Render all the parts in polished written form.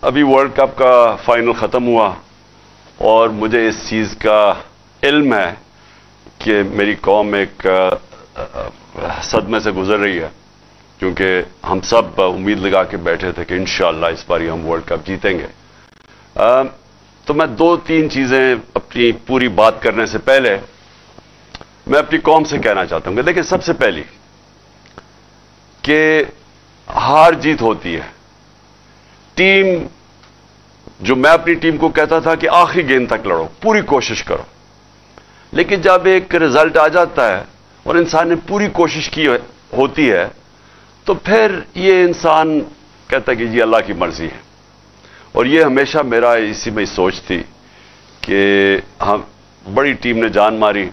ابھی world cup کا final ختم ہوا اور مجھے اس چیز کا علم ہے کہ میری قوم ایک صدمے سے گزر رہی ہے، کیونکہ ہم سب امید لگا کے بیٹھے تھے کہ انشاءاللہ اس بار ہم ورلڈ کپ جیتیں گے۔ تو میں دو تین چیزیں اپنی پوری بات کرنے سے پہلے میں اپنی قوم سے کہنا چاہتا ہوں کہ دیکھیں، سب سے پہلی کہ ہار جیت ہوتی ہے۔ ٹیم، جو میں اپنی ٹیم کو کہتا تھا کہ آخری گیند تک لڑو، پوری کوشش کرو، لیکن جب ایک رزلٹ آ جاتا ہے اور انسان نے پوری کوشش کی ہوتی ہے تو پھر یہ انسان کہتا ہے کہ یہ اللہ کی مرضی ہے۔ اور یہ ہمیشہ میرا اسی میں سوچ تھی کہ ہم بڑی ٹیم نے جان ماری،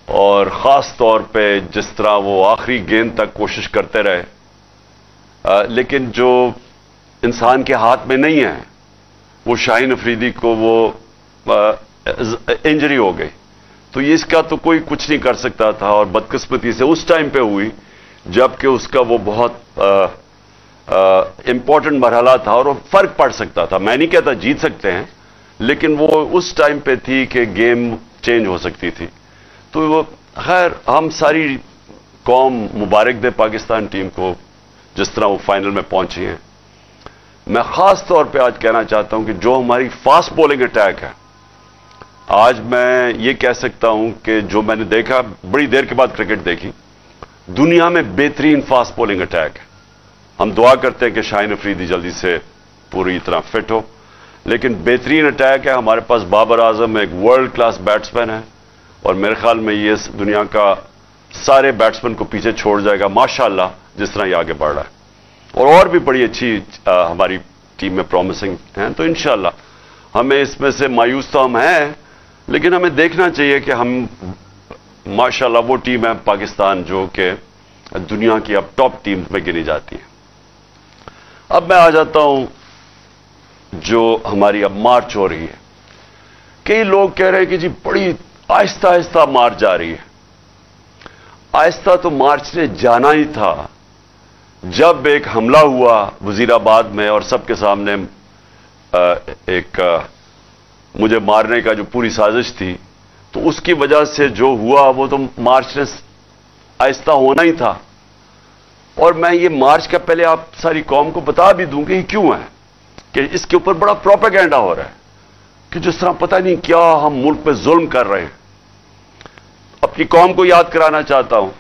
اور خاص طور پہ جس طرح وہ آخری گیند تک کوشش کرتے رہے، لیکن جو انسان کے ہاتھ میں نہیں ہے، وہ شاہین افریدی کو وہ انجری ہو گئی، تو اس کا تو کوئی کچھ نہیں کر سکتا تھا، اور بدقسمتی سے اس ٹائم پہ ہوئی جبکہ اس کا وہ بہت امپورٹنٹ مرحلہ تھا اور وہ فرق پڑ سکتا تھا۔ میں نہیں کہتا جیت سکتے ہیں، لیکن وہ اس ٹائم پہ تھی کہ گیم چینج ہو سکتی تھی۔ تو وہ خیر، ہم ساری قوم مبارک دے پاکستان ٹیم کو جس طرح وہ فائنل میں پہنچی ہیں۔ میں خاص طور پہ آج کہنا چاہتا ہوں کہ جو ہماری فاسٹ بولنگ اٹیک ہے، آج میں یہ کہہ سکتا ہوں کہ جو میں نے دیکھا، بڑی دیر کے بعد کرکٹ دیکھی، دنیا میں بہترین فاسٹ بولنگ اٹیک ہے۔ ہم دعا کرتے ہیں کہ شاہین افریدی جلدی سے پوری طرح فٹ ہو، لیکن بہترین اٹیک ہے۔ ہمارے پاس بابر اعظم ایک ورلڈ کلاس بیٹسمین ہے، اور میرے خیال میں یہ اس دنیا کا سارے بیٹسمین کو پیچھے چھوڑ جائے گا ماشاءاللہ، جس طرح یہ آگے بڑھ رہا ہے۔ اور بھی بڑی اچھی ہماری ٹیم میں پرومسنگ ہیں، تو انشاءاللہ ہمیں اس میں سے مایوس تو ہم ہیں، لیکن ہمیں دیکھنا چاہیے کہ ہم ماشاءاللہ وہ ٹیم ہے پاکستان جو کہ دنیا کی اب ٹاپ ٹیم میں گنی جاتی ہے۔ اب میں آ جاتا ہوں جو ہماری اب مارچ ہو رہی ہے۔ کئی لوگ کہہ رہے ہیں کہ جی بڑی آہستہ آہستہ مارچ جا رہی ہے۔ آہستہ تو مارچ نے جانا ہی تھا۔ جب ایک حملہ ہوا وزیر آباد میں اور سب کے سامنے ایک مجھے مارنے کا جو پوری سازش تھی، تو اس کی وجہ سے جو ہوا وہ تو مارچ نے آہستہ ہونا ہی تھا۔ اور میں یہ مارچ کا پہلے آپ ساری قوم کو بتا بھی دوں کہ یہ کیوں ہے، کہ اس کے اوپر بڑا پروپیگنڈا ہو رہا ہے کہ جس طرح پتہ نہیں کیا ہم ملک پہ ظلم کر رہے ہیں۔ اپنی قوم کو یاد کرانا چاہتا ہوں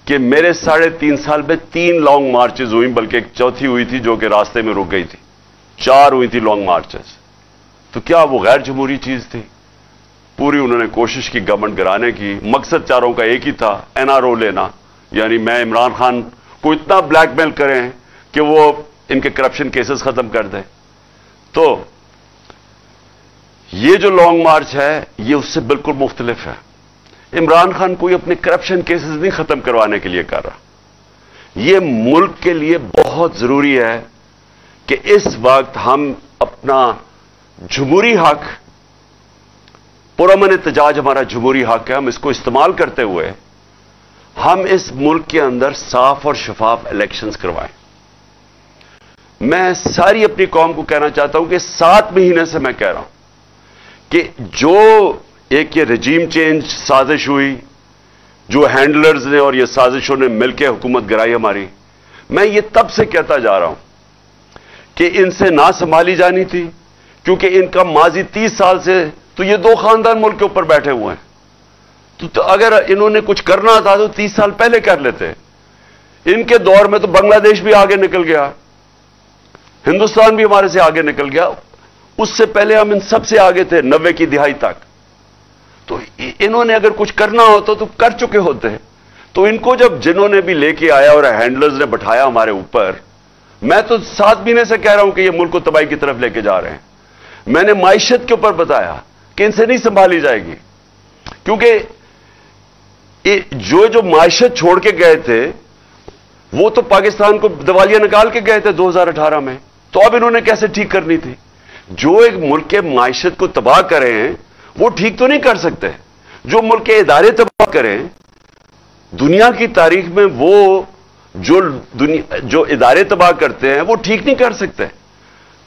کہ میرے 3.5 سال میں 3 لانگ مارچز ہوئی، بلکہ ایک چوتھی ہوئی تھی جو کہ راستے میں رک گئی تھی۔ 4 ہوئی تھی لانگ مارچز۔ تو کیا وہ غیر جمہوری چیز تھی؟ پوری انہوں نے کوشش کی گورنمنٹ گرانے کی، مقصد چاروں کا ایک ہی تھا، NRO لینا، یعنی میں عمران خان کو اتنا بلیک میل کریں کہ وہ ان کے کرپشن کیسز ختم کر دیں۔ تو یہ جو لانگ مارچ ہے یہ اس سے بالکل مختلف ہے۔ عمران خان کوئی اپنے کرپشن کیسز نہیں ختم کروانے کے لیے کر رہا۔ یہ ملک کے لیے بہت ضروری ہے کہ اس وقت ہم اپنا جمہوری حق، پرامن احتجاج ہمارا جمہوری حق ہے، ہم اس کو استعمال کرتے ہوئے ہم اس ملک کے اندر صاف اور شفاف الیکشنز کروائیں۔ میں ساری اپنی قوم کو کہنا چاہتا ہوں کہ 7 مہینے سے میں کہہ رہا ہوں کہ جو ایک یہ رجیم چینج سازش ہوئی، جو ہینڈلرز نے اور یہ سازشوں نے مل کے حکومت گرائی ہماری، میں یہ تب سے کہتا جا رہا ہوں کہ ان سے نہ سنبھالی جانی تھی، کیونکہ ان کا ماضی 30 سال سے تو یہ 2 خاندان ملک کے اوپر بیٹھے ہوئے ہیں۔ تو اگر انہوں نے کچھ کرنا تھا تو 30 سال پہلے کر لیتے۔ ان کے دور میں تو بنگلہ دیش بھی آگے نکل گیا، ہندوستان بھی ہمارے سے آگے نکل گیا، اس سے پہلے ہم ان سب سے آگے تھے 90 کی دہائی تک۔ تو انہوں نے اگر کچھ کرنا ہوتا تو کر چکے ہوتے۔ تو ان کو جب جنہوں نے بھی لے کے آیا اور ہینڈلرز نے بٹھایا ہمارے اوپر، میں تو 7 مہینے سے کہہ رہا ہوں کہ یہ ملک کو تباہی کی طرف لے کے جا رہے ہیں۔ میں نے معیشت کے اوپر بتایا کہ ان سے نہیں سنبھالی جائے گی، کیونکہ جو معیشت چھوڑ کے گئے تھے وہ تو پاکستان کو دیوالیہ نکال کے گئے تھے 2018 میں، تو اب انہوں نے کیسے ٹھیک کرنی تھی؟ جو ایک ملک کے معیشت کو تباہ کرے ہیں وہ ٹھیک تو نہیں کر سکتے۔ جو ملک کے ادارے تباہ کریں، دنیا کی تاریخ میں وہ جو ادارے تباہ کرتے ہیں وہ ٹھیک نہیں کر سکتے۔